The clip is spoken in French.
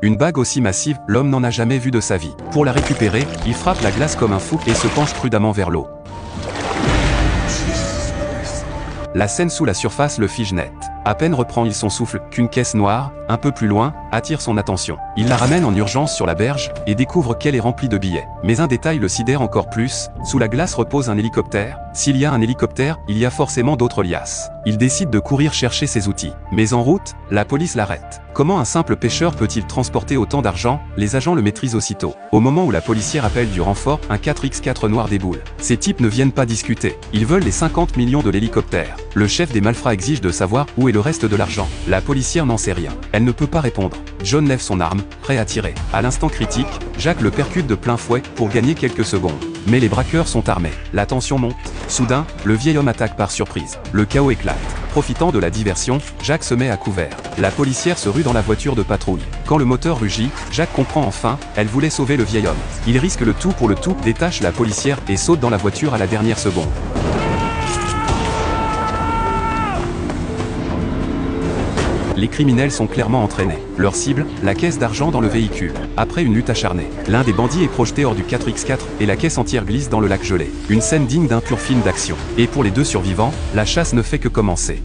Une bague aussi massive, l'homme n'en a jamais vu de sa vie. Pour la récupérer, il frappe la glace comme un fou et se penche prudemment vers l'eau. La scène sous la surface le fige net. À peine reprend-il son souffle qu'une caisse noire, un peu plus loin, attire son attention. Il la ramène en urgence sur la berge et découvre qu'elle est remplie de billets. Mais un détail le sidère encore plus, sous la glace repose un hélicoptère. S'il y a un hélicoptère, il y a forcément d'autres liasses. Il décide de courir chercher ses outils. Mais en route, la police l'arrête. Comment un simple pêcheur peut-il transporter autant d'argent? Les agents le maîtrisent aussitôt. Au moment où la policière appelle du renfort, un 4x4 noir déboule. Ces types ne viennent pas discuter. Ils veulent les 50 millions de l'hélicoptère. Le chef des malfrats exige de savoir où est le reste de l'argent. La policière n'en sait rien. Elle ne peut pas répondre. John lève son arme, prêt à tirer. À l'instant critique, Jack le percute de plein fouet pour gagner quelques secondes. Mais les braqueurs sont armés. La tension monte. Soudain, le vieil homme attaque par surprise. Le chaos éclate. Profitant de la diversion, Jack se met à couvert. La policière se rue dans la voiture de patrouille. Quand le moteur rugit, Jack comprend enfin, elle voulait sauver le vieil homme. Il risque le tout pour le tout, détache la policière et saute dans la voiture à la dernière seconde. Les criminels sont clairement entraînés. Leur cible, la caisse d'argent dans le véhicule. Après une lutte acharnée, l'un des bandits est projeté hors du 4x4 et la caisse entière glisse dans le lac gelé. Une scène digne d'un pur film d'action. Et pour les deux survivants, la chasse ne fait que commencer.